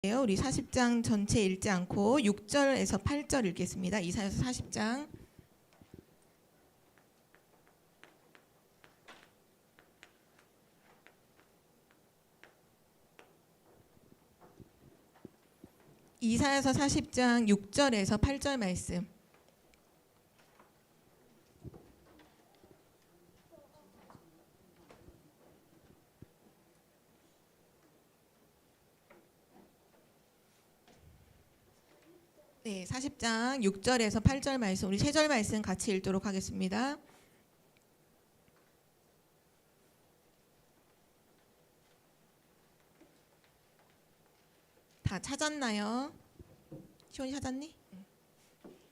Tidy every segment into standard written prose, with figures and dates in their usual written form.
우리 40장 전체 읽지 않고 6절에서 8절 읽겠습니다. 이사야서 40장. 이사야서 40장 6절에서 8절 말씀. 네, 40장 6절에서 8절 말씀, 우리 3절 말씀 같이 읽도록 하겠습니다. 다 찾았나요? 시온이 찾았니?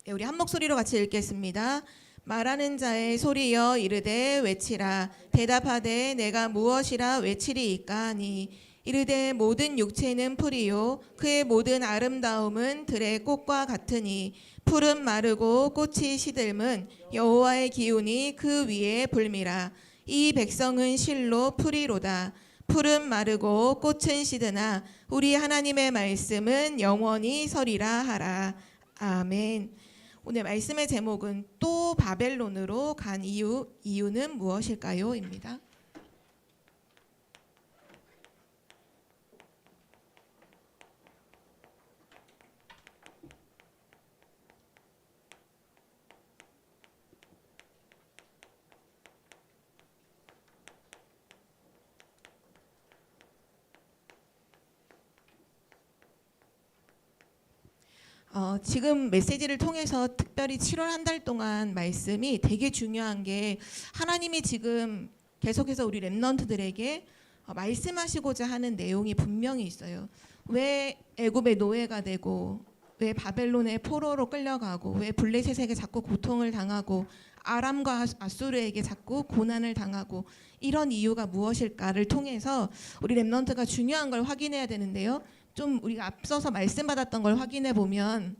네, 우리 한 목소리로 같이 읽겠습니다. 말하는 자의 소리여 이르되 외치라. 대답하되 내가 무엇이라 외치리이까 하니 이르되 모든 육체는 풀이요 그의 모든 아름다움은 들의 꽃과 같으니 풀은 마르고 꽃이 시들면 여호와의 기운이 그 위에 불미라. 이 백성은 실로 풀이로다. 풀은 마르고 꽃은 시드나 우리 하나님의 말씀은 영원히 서리라 하라. 아멘. 오늘 말씀의 제목은 또 바벨론으로 간 이유는 무엇일까요? 입니다. 지금 메시지를 통해서 특별히 7월 한 달 동안 말씀이 되게 중요한 게 하나님이 지금 계속해서 우리 렘넌트들에게 말씀하시고자 하는 내용이 분명히 있어요. 왜 애굽의 노예가 되고 왜 바벨론의 포로로 끌려가고 왜 블레셋에게 자꾸 고통을 당하고 아람과 아수르에게 자꾸 고난을 당하고 이런 이유가 무엇일까를 통해서 우리 렘넌트가 중요한 걸 확인해야 되는데요. 좀 우리가 앞서서 말씀받았던 걸 확인해 보면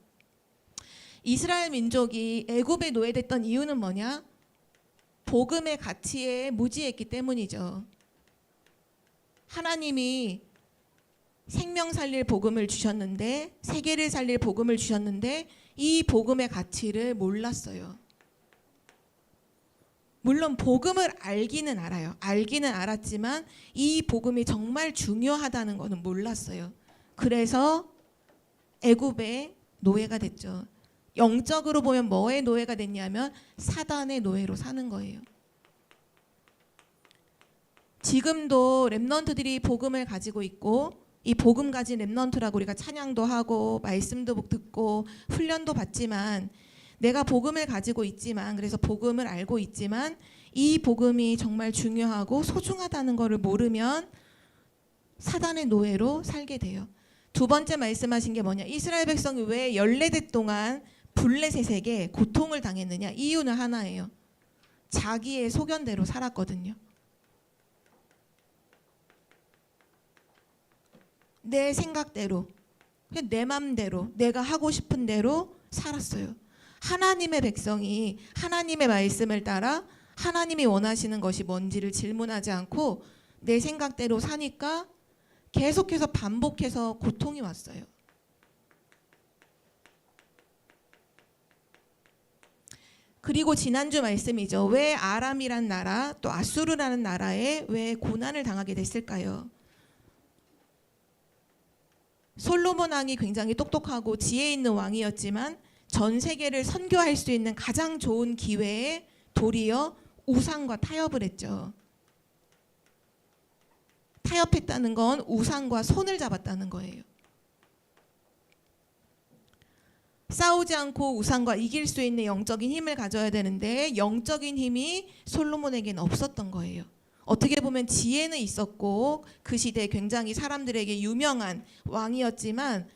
이스라엘 민족이 애굽에 노예됐던 이유는 뭐냐? 복음의 가치에 무지했기 때문이죠. 하나님이 생명 살릴 복음을 주셨는데, 세계를 살릴 복음을 주셨는데 이 복음의 가치를 몰랐어요. 물론 복음을 알기는 알아요. 알기는 알았지만 이 복음이 정말 중요하다는 것은 몰랐어요. 그래서 애굽의 노예가 됐죠. 영적으로 보면 뭐의 노예가 됐냐면 사단의 노예로 사는 거예요. 지금도 렘넌트들이 복음을 가지고 있고 이 복음 가진 렘넌트라고 우리가 찬양도 하고 말씀도 듣고 훈련도 받지만 내가 복음을 가지고 있지만 그래서 복음을 알고 있지만 이 복음이 정말 중요하고 소중하다는 것을 모르면 사단의 노예로 살게 돼요. 두 번째 말씀하신 게 뭐냐? 이스라엘 백성이 왜 14대 동안 블레셋에게 고통을 당했느냐? 이유는 하나예요. 자기의 소견대로 살았거든요. 내 생각대로, 내 맘대로, 내가 하고 싶은 대로 살았어요. 하나님의 백성이 하나님의 말씀을 따라 하나님이 원하시는 것이 뭔지를 질문하지 않고 내 생각대로 사니까 계속해서 반복해서 고통이 왔어요. 그리고 지난주 말씀이죠. 왜 아람이란 나라 또 아수르라는 나라에 왜 고난을 당하게 됐을까요? 솔로몬 왕이 굉장히 똑똑하고 지혜 있는 왕이었지만 전 세계를 선교할 수 있는 가장 좋은 기회에 도리어 우상과 타협을 했죠. 타협했다는 건 우상과 손을 잡았다는 거예요. 싸우지 않고 우상과 이길 수 있는 영적인 힘을 가져야 되는데 영적인 힘이 솔로몬에게는 없었던 거예요. 어떻게 보면 지혜는 있었고 그 시대에 굉장히 사람들에게 유명한 왕이었지만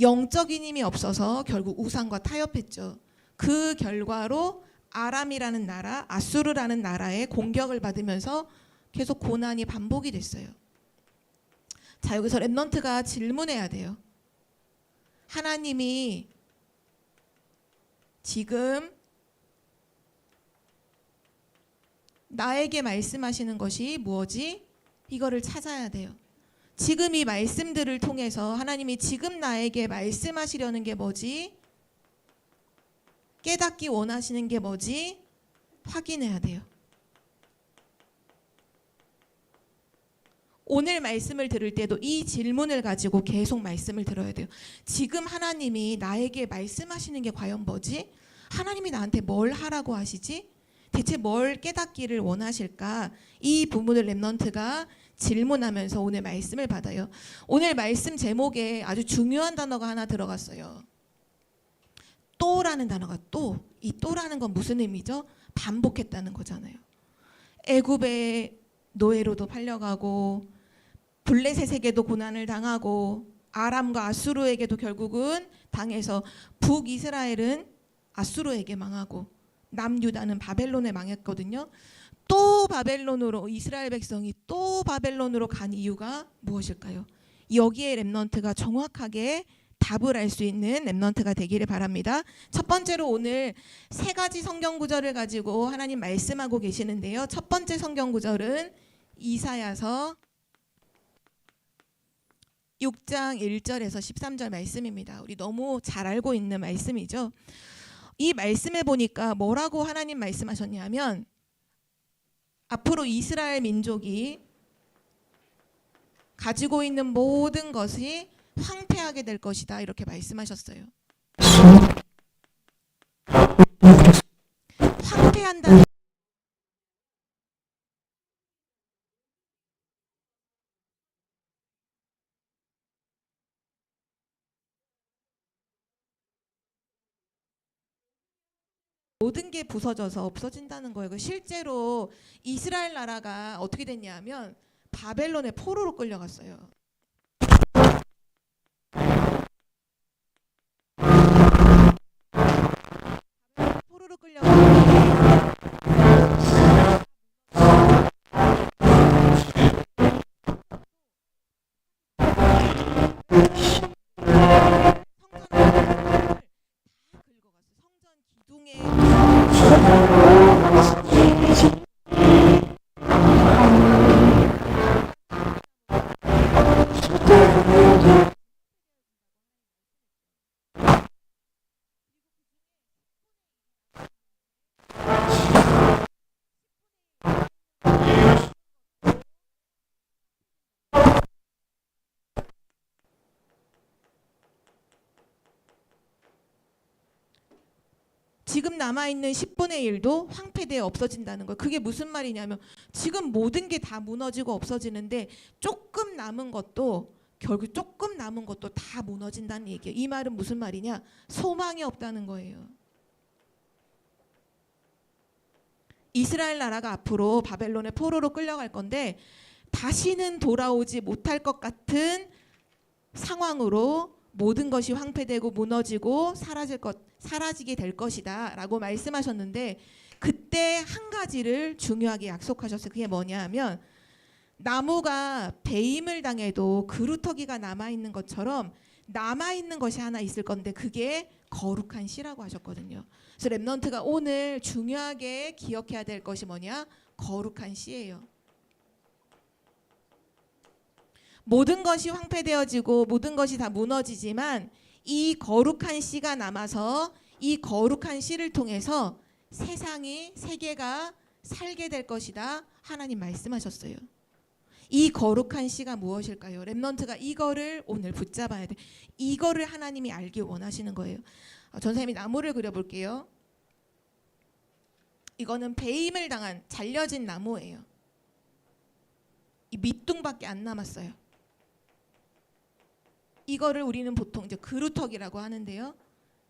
영적인 힘이 없어서 결국 우상과 타협했죠. 그 결과로 아람이라는 나라, 아수르라는 나라의 공격을 받으면서 계속 고난이 반복이 됐어요. 자, 여기서 렘넌트가 질문해야 돼요. 하나님이 지금 나에게 말씀하시는 것이 무엇이? 이거를 찾아야 돼요. 지금 이 말씀들을 통해서 하나님이 지금 나에게 말씀하시려는 게 뭐지? 깨닫기 원하시는 게 뭐지? 확인해야 돼요. 오늘 말씀을 들을 때도 이 질문을 가지고 계속 말씀을 들어야 돼요. 지금 하나님이 나에게 말씀하시는 게 과연 뭐지? 하나님이 나한테 뭘 하라고 하시지? 대체 뭘 깨닫기를 원하실까? 이 부분을 렘넌트가 질문하면서 오늘 말씀을 받아요. 오늘 말씀 제목에 아주 중요한 단어가 하나 들어갔어요. 또라는 단어가 또. 이 또라는 건 무슨 의미죠? 반복했다는 거잖아요. 애굽의 노예로도 팔려가고 블레셋에게도 고난을 당하고 아람과 아수르에게도 결국은 당해서 북이스라엘은 아수르에게 망하고 남유다는 바벨론에 망했거든요. 또 바벨론으로 이스라엘 백성이 또 바벨론으로 간 이유가 무엇일까요? 여기에 렘넌트가 정확하게 답을 알 수 있는 렘넌트가 되기를 바랍니다. 첫 번째로 오늘 세 가지 성경 구절을 가지고 하나님 말씀하고 계시는데요. 첫 번째 성경 구절은 이사야서 6장 1절에서 13절 말씀입니다. 우리 너무 잘 알고 있는 말씀이죠. 이 말씀에 보니까 뭐라고 하나님 말씀하셨냐면 앞으로 이스라엘 민족이 가지고 있는 모든 것이 황폐하게 될 것이다 이렇게 말씀하셨어요. 황폐한다. 모든 게 부서져서 없어진다는 거예요. 실제로 이스라엘 나라가 어떻게 됐냐면 바벨론의 포로로 끌려갔어요. 포로로 끌려갔어요. 성전 기둥에 지금 남아있는 10분의 1도 황폐되어 없어진다는 거예요. 그게 무슨 말이냐면 지금 모든 게 다 무너지고 없어지는데 조금 남은 것도 결국 조금 남은 것도 다 무너진다는 얘기예요. 이 말은 무슨 말이냐? 소망이 없다는 거예요. 이스라엘 나라가 앞으로 바벨론의 포로로 끌려갈 건데 다시는 돌아오지 못할 것 같은 상황으로 모든 것이 황폐되고 무너지고 사라지게 될 것이다 라고 말씀하셨는데 그때 한 가지를 중요하게 약속하셨어요. 그게 뭐냐 하면 나무가 배임을 당해도 그루터기가 남아있는 것처럼 남아있는 것이 하나 있을 건데 그게 거룩한 씨라고 하셨거든요. 그래서 렘넌트가 오늘 중요하게 기억해야 될 것이 뭐냐? 거룩한 씨예요. 모든 것이 황폐되어지고 모든 것이 다 무너지지만 이 거룩한 씨가 남아서 이 거룩한 씨를 통해서 세계가 살게 될 것이다. 하나님 말씀하셨어요. 이 거룩한 씨가 무엇일까요? 렘넌트가 이거를 오늘 붙잡아야 돼. 이거를 하나님이 알기 원하시는 거예요. 전사님이 나무를 그려볼게요. 이거는 배임을 당한 잘려진 나무예요. 이 밑둥밖에 안 남았어요. 이거를 우리는 보통 이제 그루터기라고 하는데요.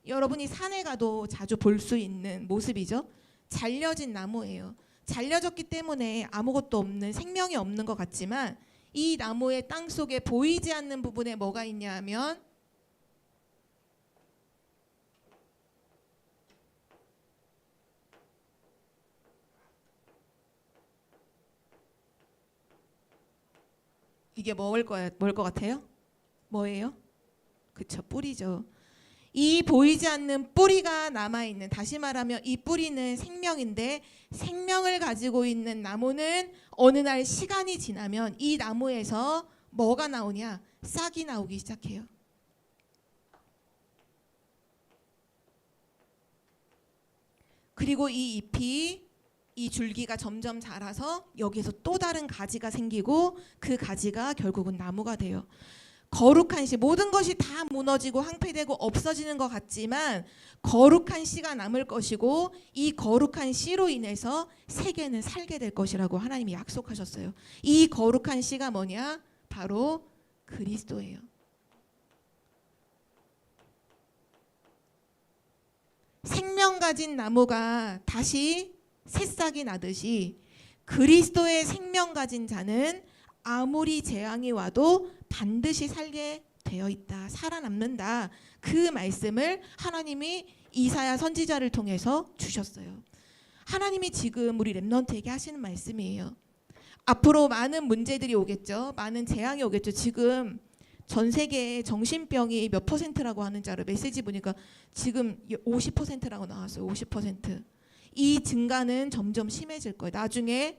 여러분이 산에 가도 자주 볼 수 있는 모습이죠. 잘려진 나무예요. 잘려졌기 때문에 아무것도 없는 생명이 없는 것 같지만 이 나무의 땅 속에 보이지 않는 부분에 뭐가 있냐 하면 이게 뭘 것 같아요? 뭐예요? 그쵸, 뿌리죠. 이 보이지 않는 뿌리가 남아있는, 다시 말하면 이 뿌리는 생명인데 생명을 가지고 있는 나무는 어느 날 시간이 지나면 이 나무에서 뭐가 나오냐? 싹이 나오기 시작해요. 그리고 이 잎이, 이 줄기가 점점 자라서 여기에서 또 다른 가지가 생기고 그 가지가 결국은 나무가 돼요. 거룩한 씨, 모든 것이 다 무너지고 황폐되고 없어지는 것 같지만 거룩한 씨가 남을 것이고 이 거룩한 씨로 인해서 세계는 살게 될 것이라고 하나님이 약속하셨어요. 이 거룩한 씨가 뭐냐? 바로 그리스도예요. 생명 가진 나무가 다시 새싹이 나듯이 그리스도의 생명 가진 자는 아무리 재앙이 와도 반드시 살게 되어 있다. 살아남는다. 그 말씀을 하나님이 이사야 선지자를 통해서 주셨어요. 하나님이 지금 우리 렘넌트에게 하시는 말씀이에요. 앞으로 많은 문제들이 오겠죠. 많은 재앙이 오겠죠. 지금 전 세계의 정신병이 몇 %라고 하는지 알아요. 메시지 보니까 지금 50%라고 나왔어요. 50%. 이 증가는 점점 심해질 거예요. 나중에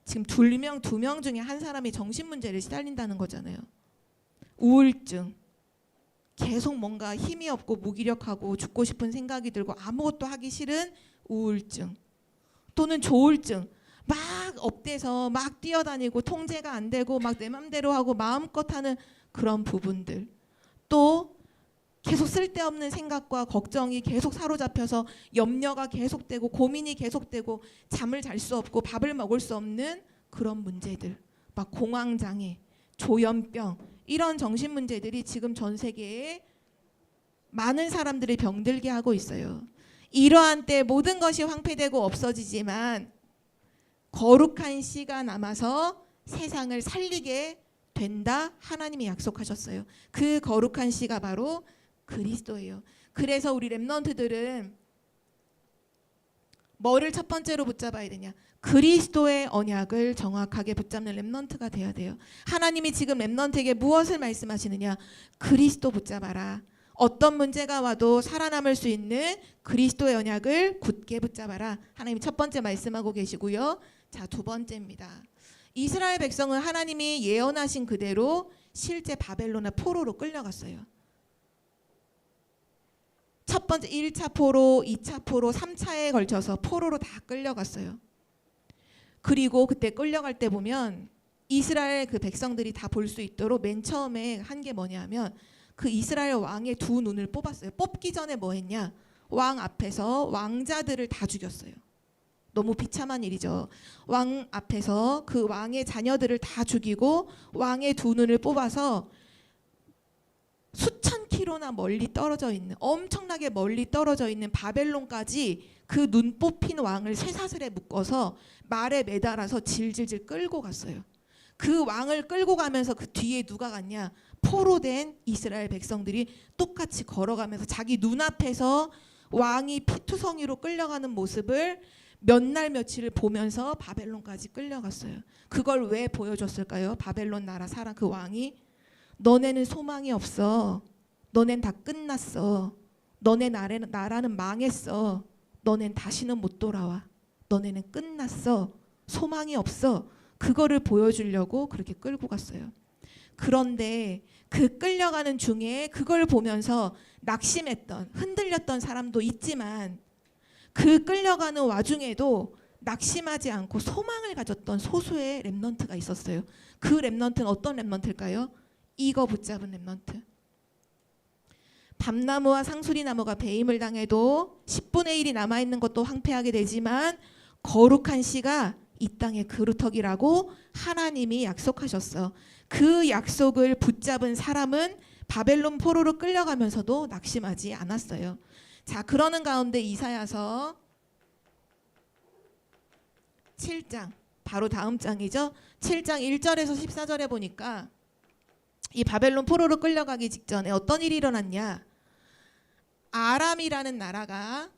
지금 2명 중에 한 사람이 정신 문제를 시달린다는 거잖아요. 우울증. 계속 뭔가 힘이 없고 무기력하고 죽고 싶은 생각이 들고 아무것도 하기 싫은 우울증. 또는 조울증. 막 업돼서 막 뛰어다니고 통제가 안 되고 막 내 맘대로 하고 마음껏 하는 그런 부분들. 또 계속 쓸데없는 생각과 걱정이 계속 사로잡혀서 염려가 계속되고 고민이 계속되고 잠을 잘 수 없고 밥을 먹을 수 없는 그런 문제들. 막 공황장애, 조현병 이런 정신 문제들이 지금 전 세계에 많은 사람들이 병들게 하고 있어요. 이러한 때 모든 것이 황폐되고 없어지지만 거룩한 씨가 남아서 세상을 살리게 된다. 하나님이 약속하셨어요. 그 거룩한 씨가 바로 그리스도예요. 그래서 우리 렘넌트들은 뭐를 첫 번째로 붙잡아야 되냐? 그리스도의 언약을 정확하게 붙잡는 렘넌트가 돼야 돼요. 하나님이 지금 렘넌트에게 무엇을 말씀하시느냐? 그리스도 붙잡아라. 어떤 문제가 와도 살아남을 수 있는 그리스도의 언약을 굳게 붙잡아라. 하나님이 첫 번째 말씀하고 계시고요. 자, 두 번째입니다. 이스라엘 백성은 하나님이 예언하신 그대로 실제 바벨론의 포로로 끌려갔어요. 첫 번째 1차 포로, 2차 포로, 3차에 걸쳐서 포로로 다 끌려갔어요. 그리고 그때 끌려갈 때 보면 이스라엘 그 백성들이 다 볼 수 있도록 맨 처음에 한 게 뭐냐면 그 이스라엘 왕의 두 눈을 뽑았어요. 뽑기 전에 뭐 했냐? 왕 앞에서 왕자들을 다 죽였어요. 너무 비참한 일이죠. 왕 앞에서 그 왕의 자녀들을 다 죽이고 왕의 두 눈을 뽑아서 수천 킬로나 멀리 떨어져 있는, 엄청나게 멀리 떨어져 있는 바벨론까지 그 눈 뽑힌 왕을 쇠사슬에 묶어서 말에 매달아서 질질질 끌고 갔어요. 그 왕을 끌고 가면서 그 뒤에 누가 갔냐? 포로된 이스라엘 백성들이 똑같이 걸어가면서 자기 눈앞에서 왕이 피투성이로 끌려가는 모습을 몇 날 며칠을 보면서 바벨론까지 끌려갔어요. 그걸 왜 보여줬을까요? 바벨론 나라 사람 그 왕이 너네는 소망이 없어. 너넨 다 끝났어. 너네 나라는 망했어. 너넨 다시는 못 돌아와. 너네는 끝났어. 소망이 없어. 그거를 보여주려고 그렇게 끌고 갔어요. 그런데 그 끌려가는 중에 그걸 보면서 낙심했던, 흔들렸던 사람도 있지만 그 끌려가는 와중에도 낙심하지 않고 소망을 가졌던 소수의 렘넌트가 있었어요. 그 렘넌트는 어떤 렘넌트일까요? 이거 붙잡은 렘넌트. 밤나무와 상수리나무가 배임을 당해도 10분의 1이 남아있는 것도 황폐하게 되지만 거룩한 씨가 이 땅의 그루터기라고 하나님이 약속하셨어. 그 약속을 붙잡은 사람은 바벨론 포로로 끌려가면서도 낙심하지 않았어요. 자, 그러는 가운데 이사야서 7장, 바로 다음 장이죠. 7장 1절에서 14절에 보니까 이 바벨론 포로로 끌려가기 직전에 어떤 일이 일어났냐? 아람이라는 나라가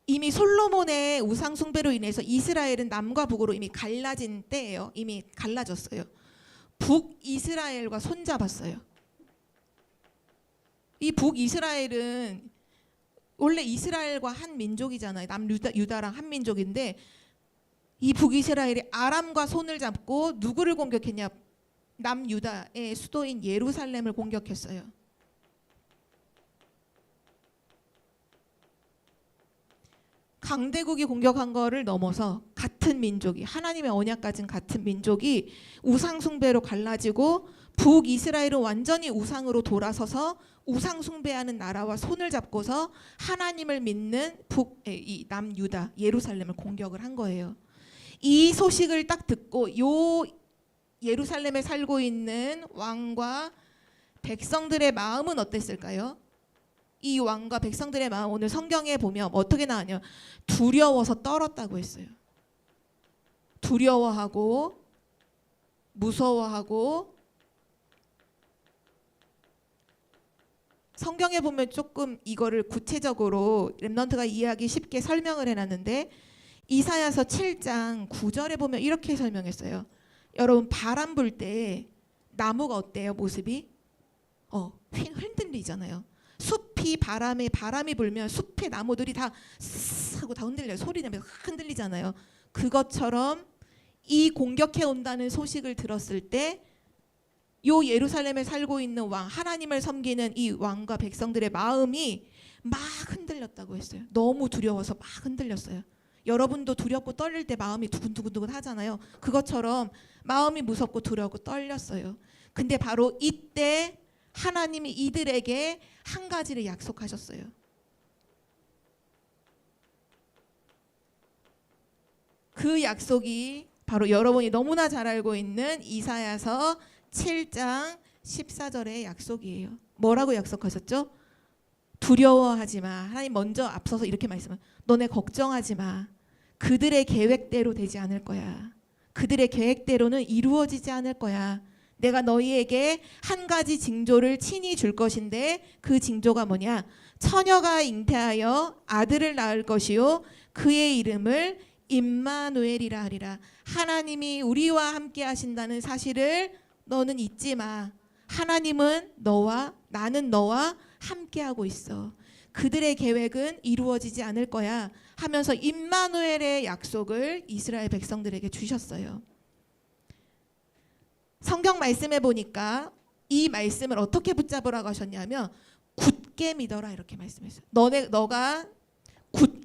이미 솔로몬의 우상 숭배로 인해서 이스라엘은 남과 북으로 이미 갈라진 때예요. 이미 갈라졌어요. 북이스라엘과 손잡았어요. 이 북이스라엘은 원래 이스라엘과 한 민족이잖아요. 남유다랑 한 민족인데 이 북이스라엘이 아람과 손을 잡고 누구를 공격했냐? 남유다의 수도인 예루살렘을 공격했어요. 강대국이 공격한 거를 넘어서 같은 민족이, 하나님의 언약 가진 같은 민족이 우상 숭배로 갈라지고 북이스라엘은 완전히 우상으로 돌아서서 우상 숭배하는 나라와 손을 잡고서 하나님을 믿는 이 남유다 예루살렘을 공격을 한 거예요. 이 소식을 딱 듣고 요 예루살렘에 살고 있는 왕과 백성들의 마음은 어땠을까요? 이 왕과 백성들의 마음, 오늘 성경에 보면 어떻게 나오냐, 두려워서 떨었다고 했어요. 두려워하고 무서워하고, 성경에 보면 조금 이거를 구체적으로 렘넌트가 이해하기 쉽게 설명을 해놨는데, 이사야서 7장 9절에 보면 이렇게 설명했어요. 여러분, 바람 불 때 나무가 어때요? 모습이 흔들리잖아요. 숲이 바람이 불면 숲의 나무들이 다 스 하고 다 흔들려요. 소리 내면서 흔들리잖아요. 그것처럼 이 공격해 온다는 소식을 들었을 때 요 예루살렘에 살고 있는 왕, 하나님을 섬기는 이 왕과 백성들의 마음이 막 흔들렸다고 했어요. 너무 두려워서 막 흔들렸어요. 여러분도 두렵고 떨릴 때 마음이 두근두근 하잖아요. 그것처럼 마음이 무섭고 두렵고 떨렸어요. 근데 바로 이때 하나님이 이들에게 한 가지를 약속하셨어요. 그 약속이 바로 여러분이 너무나 잘 알고 있는 이사야서 7장 14절의 약속이에요. 뭐라고 약속하셨죠? 두려워하지 마. 하나님 먼저 앞서서 이렇게 말씀을, 너네 걱정하지 마. 그들의 계획대로 되지 않을 거야. 그들의 계획대로는 이루어지지 않을 거야. 내가 너희에게 한 가지 징조를 친히 줄 것인데, 그 징조가 뭐냐? 처녀가 잉태하여 아들을 낳을 것이요 그의 이름을 임마누엘이라 하리라. 하나님이 우리와 함께 하신다는 사실을 너는 잊지 마. 하나님은 나는 너와 함께 하고 있어. 그들의 계획은 이루어지지 않을 거야 하면서 임마누엘의 약속을 이스라엘 백성들에게 주셨어요. 성경 말씀에 보니까 이 말씀을 어떻게 붙잡으라고 하셨냐면 굳게 믿어라 이렇게 말씀했어요. 너가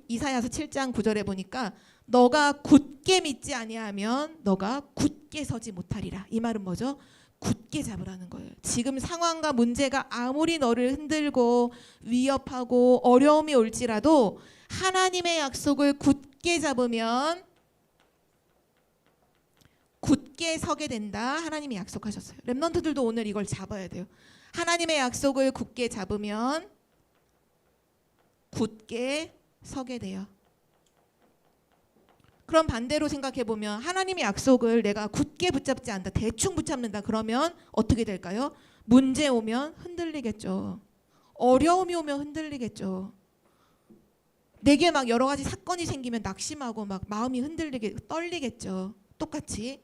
이사야서 7장 9절에 보니까 너가 굳게 믿지 아니하면 너가 굳게 서지 못하리라. 이 말은 뭐죠? 굳게 잡으라는 거예요. 지금 상황과 문제가 아무리 너를 흔들고 위협하고 어려움이 올지라도 하나님의 약속을 굳게 잡으면 굳게 서게 된다. 하나님이 약속하셨어요. 렘넌트들도 오늘 이걸 잡아야 돼요. 하나님의 약속을 굳게 잡으면 굳게 서게 돼요. 그럼 반대로 생각해 보면 하나님의 약속을 내가 굳게 붙잡지 않는다, 대충 붙잡는다, 그러면 어떻게 될까요? 문제 오면 흔들리겠죠. 어려움이 오면 흔들리겠죠. 내게 막 여러 가지 사건이 생기면 낙심하고 막 마음이 떨리겠죠. 똑같이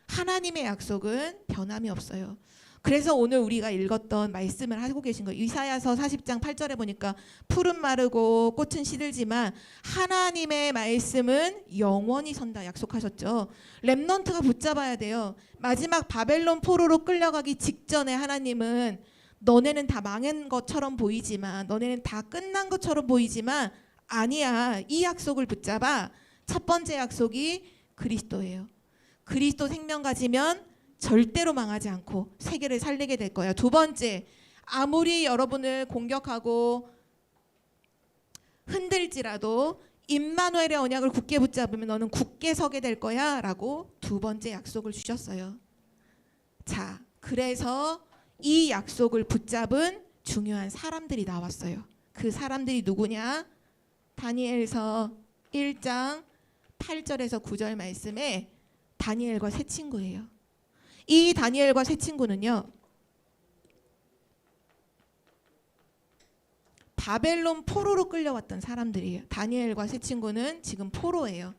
하나님의 약속은 변함이 없어요. 그래서 오늘 우리가 읽었던 말씀을 하고 계신 거예요. 이사야서 40장 8절에 보니까 풀은 마르고 꽃은 시들지만 하나님의 말씀은 영원히 선다 약속하셨죠. 렘넌트가 붙잡아야 돼요. 마지막 바벨론 포로로 끌려가기 직전에 하나님은 너네는 다 망한 것처럼 보이지만, 너네는 다 끝난 것처럼 보이지만 아니야. 이 약속을 붙잡아. 첫 번째 약속이 그리스도예요. 그리스도 생명 가지면 절대로 망하지 않고 세계를 살리게 될 거야. 두 번째, 아무리 여러분을 공격하고 흔들지라도 임마누엘의 언약을 굳게 붙잡으면 너는 굳게 서게 될 거야 라고 두 번째 약속을 주셨어요. 자, 그래서 이 약속을 붙잡은 중요한 사람들이 나왔어요. 그 사람들이 누구냐? 다니엘서 1장 8절에서 9절 말씀에 다니엘과 세 친구예요. 이 다니엘과 세 친구는요, 바벨론 포로로 끌려왔던 사람들이에요. 다니엘과 세 친구는 지금 포로예요.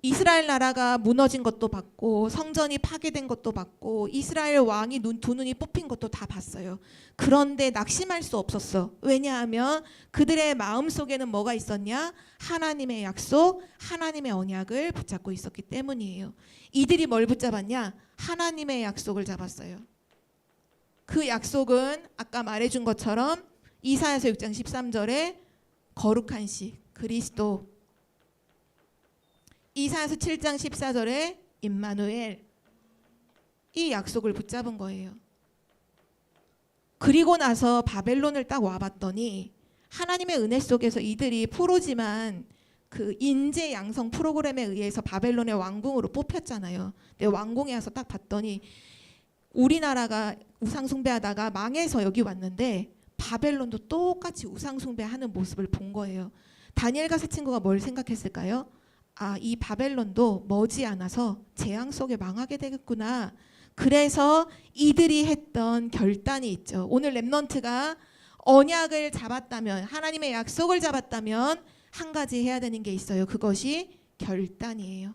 이스라엘 나라가 무너진 것도 봤고 성전이 파괴된 것도 봤고 이스라엘 왕이 두 눈이 뽑힌 것도 다 봤어요. 그런데 낙심할 수 없었어. 왜냐하면 그들의 마음속에는 뭐가 있었냐? 하나님의 약속, 하나님의 언약을 붙잡고 있었기 때문이에요. 이들이 뭘 붙잡았냐? 하나님의 약속을 잡았어요. 그 약속은 아까 말해준 것처럼 이사야서 6장 13절에 거룩한 시 그리스도, 이사야서 7장 14절에 임마누엘, 이 약속을 붙잡은 거예요. 그리고 나서 바벨론을 딱 와봤더니 하나님의 은혜 속에서 이들이 프로지만 그 인재 양성 프로그램에 의해서 바벨론의 왕궁으로 뽑혔잖아요. 근데 왕궁에 와서 딱 봤더니 우리나라가 우상 숭배하다가 망해서 여기 왔는데 바벨론도 똑같이 우상 숭배하는 모습을 본 거예요. 다니엘과 세 친구가 뭘 생각했을까요? 아, 이 바벨론도 머지않아서 재앙 속에 망하게 되겠구나. 그래서 이들이 했던 결단이 있죠. 오늘 렘넌트가 언약을 잡았다면, 하나님의 약속을 잡았다면 한 가지 해야 되는 게 있어요. 그것이 결단이에요.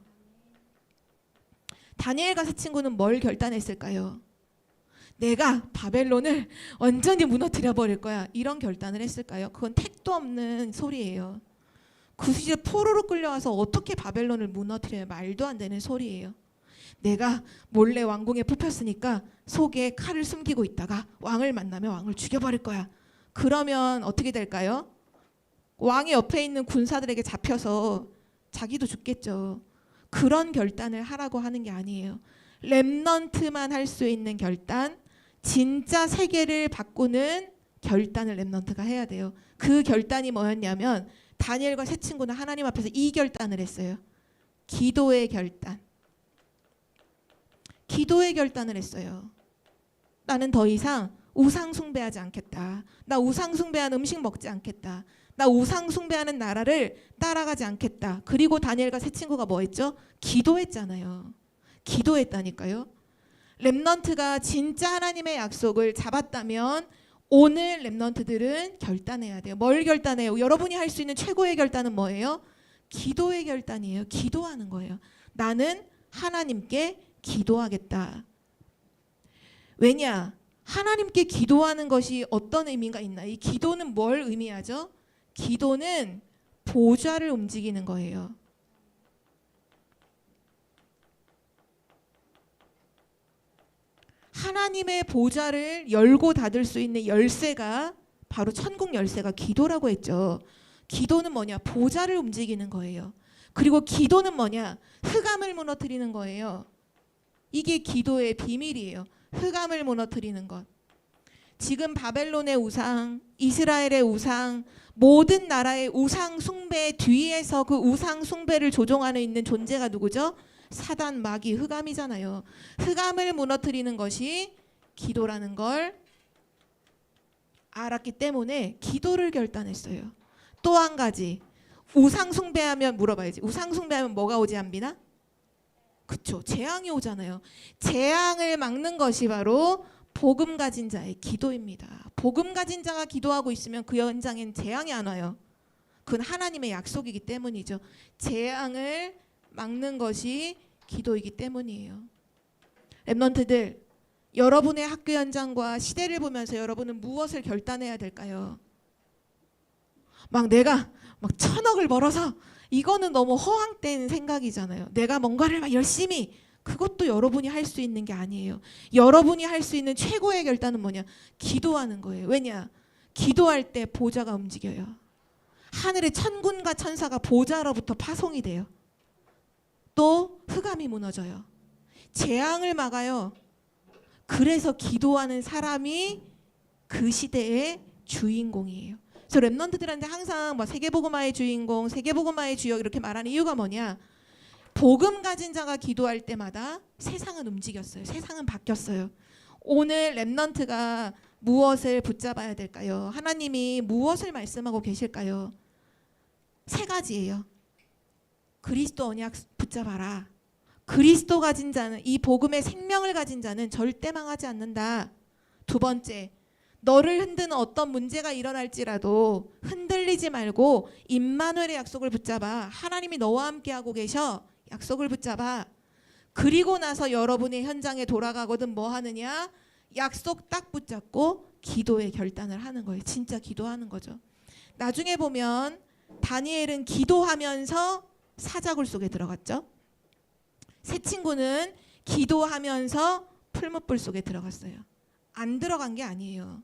다니엘과 세 친구는 뭘 결단했을까요? 내가 바벨론을 완전히 무너뜨려 버릴 거야. 이런 결단을 했을까요? 그건 택도 없는 소리예요. 그 시절 포로로 끌려와서 어떻게 바벨론을 무너뜨려요? 말도 안 되는 소리예요. 내가 몰래 왕궁에 뽑혔으니까 속에 칼을 숨기고 있다가 왕을 만나면 왕을 죽여버릴 거야. 그러면 어떻게 될까요? 왕이 옆에 있는 군사들에게 잡혀서 자기도 죽겠죠. 그런 결단을 하라고 하는 게 아니에요. 렘넌트만 할 수 있는 결단, 진짜 세계를 바꾸는 결단을 렘넌트가 해야 돼요. 그 결단이 뭐였냐면 다니엘과 세 친구는 하나님 앞에서 이 결단을 했어요. 기도의 결단. 기도의 결단을 했어요. 나는 더 이상 우상 숭배하지 않겠다. 나 우상 숭배하는 음식 먹지 않겠다. 나 우상 숭배하는 나라를 따라가지 않겠다. 그리고 다니엘과 세 친구가 뭐 했죠? 기도했잖아요. 기도했다니까요. 렘넌트가 진짜 하나님의 약속을 잡았다면 오늘 렘넌트들은 결단해야 돼요. 뭘 결단해요? 여러분이 할 수 있는 최고의 결단은 뭐예요? 기도의 결단이에요. 기도하는 거예요. 나는 하나님께 기도하겠다. 왜냐? 하나님께 기도하는 것이 어떤 의미가 있나? 이 기도는 뭘 의미하죠? 기도는 보좌를 움직이는 거예요. 하나님의 보좌를 열고 닫을 수 있는 열쇠가 바로 천국 열쇠가 기도라고 했죠. 기도는 뭐냐? 보좌를 움직이는 거예요. 그리고 기도는 뭐냐? 흑암을 무너뜨리는 거예요. 이게 기도의 비밀이에요. 흑암을 무너뜨리는 것. 지금 바벨론의 우상, 이스라엘의 우상, 모든 나라의 우상 숭배 뒤에서 그 우상 숭배를 조종하는 있는 존재가 누구죠? 사단, 마귀, 흑암이잖아요. 흑암을 무너뜨리는 것이 기도라는 걸 알았기 때문에 기도를 결단했어요. 또 한 가지, 우상 숭배하면 물어봐야지. 우상 숭배하면 뭐가 오지 않비나? 그쵸, 재앙이 오잖아요. 재앙을 막는 것이 바로 복음 가진 자의 기도입니다. 복음 가진 자가 기도하고 있으면 그 현장엔 재앙이 안 와요. 그건 하나님의 약속이기 때문이죠. 재앙을 막는 것이 기도이기 때문이에요. 렘넌트들, 여러분의 학교 현장과 시대를 보면서 여러분은 무엇을 결단해야 될까요? 막 내가 막 1,000억을 벌어서, 이거는 너무 허황된 생각이잖아요. 내가 뭔가를 막 열심히, 그것도 여러분이 할 수 있는 게 아니에요. 여러분이 할 수 있는 최고의 결단은 뭐냐? 기도하는 거예요. 왜냐? 기도할 때 보좌가 움직여요. 하늘의 천군과 천사가 보좌로부터 파송이 돼요. 또 흑암이 무너져요. 재앙을 막아요. 그래서 기도하는 사람이 그 시대의 주인공이에요. 그래서 렘넌트들한테 항상 뭐 세계복음화의 주인공, 세계복음화의 주역 이렇게 말하는 이유가 뭐냐? 복음 가진 자가 기도할 때마다 세상은 움직였어요. 세상은 바뀌었어요. 오늘 렘넌트가 무엇을 붙잡아야 될까요? 하나님이 무엇을 말씀하고 계실까요? 3가지예요. 그리스도 언약 붙잡아라. 그리스도 가진 자는, 이 복음의 생명을 가진 자는 절대 망하지 않는다. 2번째, 너를 흔드는 어떤 문제가 일어날지라도 흔들리지 말고 임마누엘의 약속을 붙잡아. 하나님이 너와 함께하고 계셔. 약속을 붙잡아. 그리고 나서 여러분의 현장에 돌아가거든 뭐 하느냐? 약속 딱 붙잡고 기도의 결단을 하는 거예요. 진짜 기도하는 거죠. 나중에 보면 다니엘은 기도하면서 사자굴 속에 들어갔죠. 세 친구는 기도하면서 풀무불 속에 들어갔어요. 안 들어간 게 아니에요.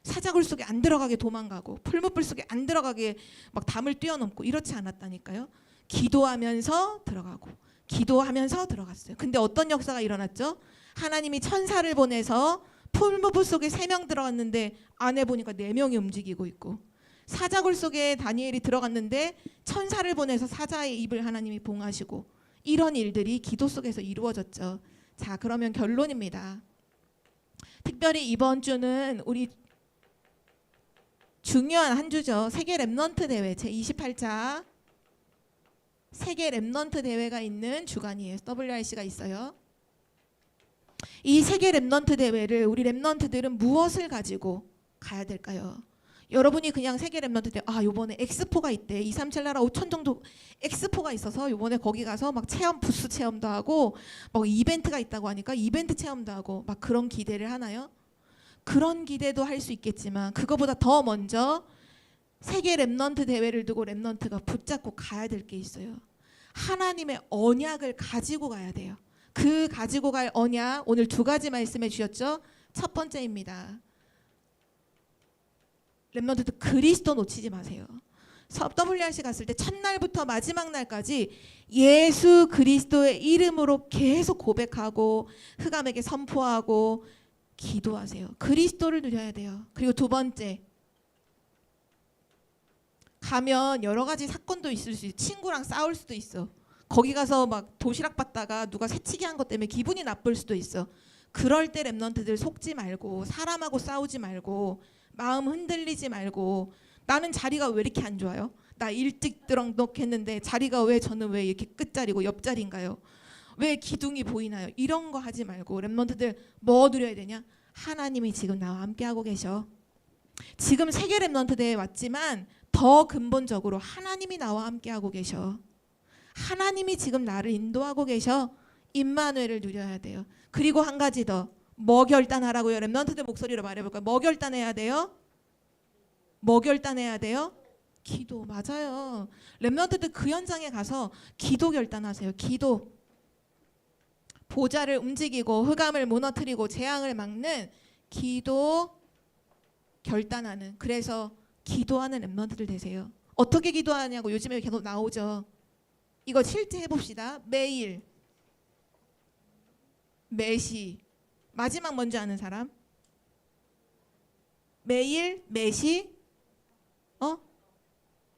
사자굴 속에 안 들어가게 도망가고 풀무불 속에 안 들어가게 막 담을 뛰어넘고 이렇지 않았다니까요. 기도하면서 들어가고 기도하면서 들어갔어요. 근데 어떤 역사가 일어났죠? 하나님이 천사를 보내서 풀무불 속에 3명 들어갔는데 안에 보니까 4명이 움직이고 있고, 사자굴 속에 다니엘이 들어갔는데 천사를 보내서 사자의 입을 하나님이 봉하시고, 이런 일들이 기도 속에서 이루어졌죠. 자, 그러면 결론입니다. 특별히 이번 주는 우리 중요한 한 주죠. 세계 랩넌트 대회 제28차 세계 랩넌트 대회가 있는 주간이에요. WRC가 있어요. 이 세계 랩넌트 대회를 우리 랩넌트들은 무엇을 가지고 가야 될까요? 여러분이 그냥 세계 랩넌트 대회, 요번에 엑스포가 있대. 237 나라 5천 정도 엑스포가 있어서 요번에 거기 가서 막 체험, 부스 체험도 하고 막 이벤트가 있다고 하니까 이벤트 체험도 하고 막 그런 기대를 하나요? 그런 기대도 할 수 있겠지만 그거보다 더 먼저 세계 랩넌트 대회를 두고 랩넌트가 붙잡고 가야 될 게 있어요. 하나님의 언약을 가지고 가야 돼요. 그 가지고 갈 언약 오늘 2가지 말씀해 주셨죠. 첫 번째입니다. 랩넌트들 그리스도 놓치지 마세요. WRC 갔을 때 첫날부터 마지막 날까지 예수 그리스도의 이름으로 계속 고백하고 흑암에게 선포하고 기도하세요. 그리스도를 누려야 돼요. 그리고 2번째, 가면 여러 가지 사건도 있을 수 있어. 친구랑 싸울 수도 있어. 거기 가서 막 도시락 받다가 누가 새치기 한 것 때문에 기분이 나쁠 수도 있어. 그럴 때 랩넌트들 속지 말고 사람하고 싸우지 말고 마음 흔들리지 말고, 나는 자리가 왜 이렇게 안 좋아요? 나 일찍 등록했는데 자리가 왜 저는 왜 이렇게 끝자리고 옆자리인가요? 왜 기둥이 보이나요? 이런 거 하지 말고 랩넌트들 뭐 누려야 되냐? 하나님이 지금 나와 함께하고 계셔. 지금 세계 랩넌트 대회에 왔지만 더 근본적으로 하나님이 나와 함께하고 계셔. 하나님이 지금 나를 인도하고 계셔. 임마누엘을 누려야 돼요. 그리고 한 가지 더, 뭐 결단하라고요? 랩넌트들 목소리로 말해볼까요? 뭐 결단해야 돼요? 뭐 결단해야 돼요? 기도. 맞아요. 랩넌트들 그 현장에 가서 기도 결단하세요. 기도. 보좌를 움직이고 흑암을 무너뜨리고 재앙을 막는 기도 결단하는, 그래서 기도하는 랩넌트들 되세요. 어떻게 기도하냐고 요즘에 계속 나오죠. 이거 실제 해봅시다. 매일, 매시. 마지막 뭔지 아는 사람? 매일, 매시,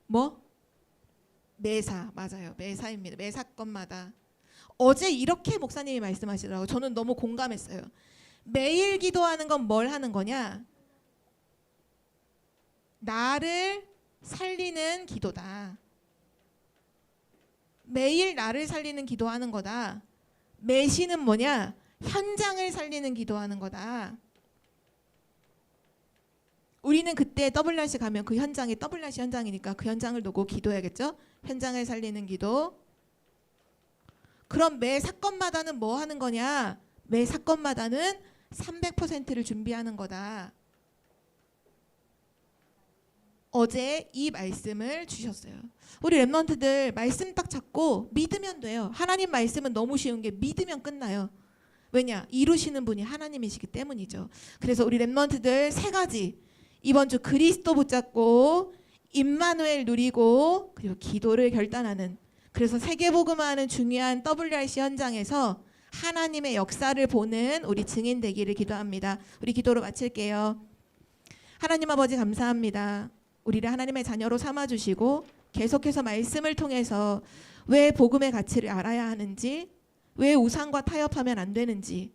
뭐? 매사. 맞아요. 매사입니다. 매 사건마다. 어제 이렇게 목사님이 말씀하시더라고요. 저는 너무 공감했어요. 매일 기도하는 건 뭘 하는 거냐? 나를 살리는 기도다. 매일 나를 살리는 기도하는 거다. 매시는 뭐냐? 현장을 살리는 기도하는 거다. 우리는 그때 WRC 가면 그 현장이 WRC 현장이니까 그 현장을 놓고 기도해야겠죠? 현장을 살리는 기도. 그럼 매 사건마다는 뭐 하는 거냐? 매 사건마다는 300%를 준비하는 거다. 어제 이 말씀을 주셨어요. 우리 랩넌트들 말씀 딱 잡고 믿으면 돼요. 하나님 말씀은 너무 쉬운 게 믿으면 끝나요. 왜냐? 이루시는 분이 하나님이시기 때문이죠. 그래서 우리 랩넌트들 3가지, 이번 주 그리스도 붙잡고 임마누엘 누리고 그리고 기도를 결단하는, 그래서 세계복음화하는 중요한 WRC 현장에서 하나님의 역사를 보는 우리 증인 되기를 기도합니다. 우리 기도로 마칠게요. 하나님 아버지 감사합니다. 우리를 하나님의 자녀로 삼아주시고 계속해서 말씀을 통해서 왜 복음의 가치를 알아야 하는지, 왜 우상과 타협하면 안 되는지,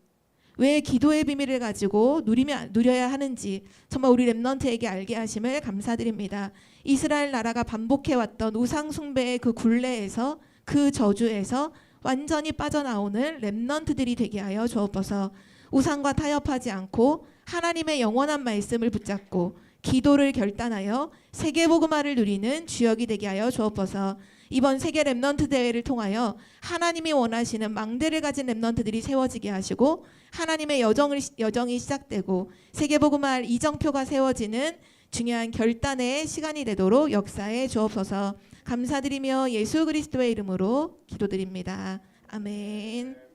왜 기도의 비밀을 가지고 누려야 하는지 정말 우리 랩넌트에게 알게 하심을 감사드립니다. 이스라엘 나라가 반복해왔던 우상 숭배의 그 굴레에서, 그 저주에서 완전히 빠져나오는 랩넌트들이 되게 하여 주옵소서. 우상과 타협하지 않고 하나님의 영원한 말씀을 붙잡고 기도를 결단하여 세계복음화를 누리는 주역이 되게 하여 주옵소서. 이번 세계 렘넌트 대회를 통하여 하나님이 원하시는 망대를 가진 렘넌트들이 세워지게 하시고 하나님의 여정이 시작되고 세계복음화할 이정표가 세워지는 중요한 결단의 시간이 되도록 역사해 주옵소서. 감사드리며 예수 그리스도의 이름으로 기도드립니다. 아멘.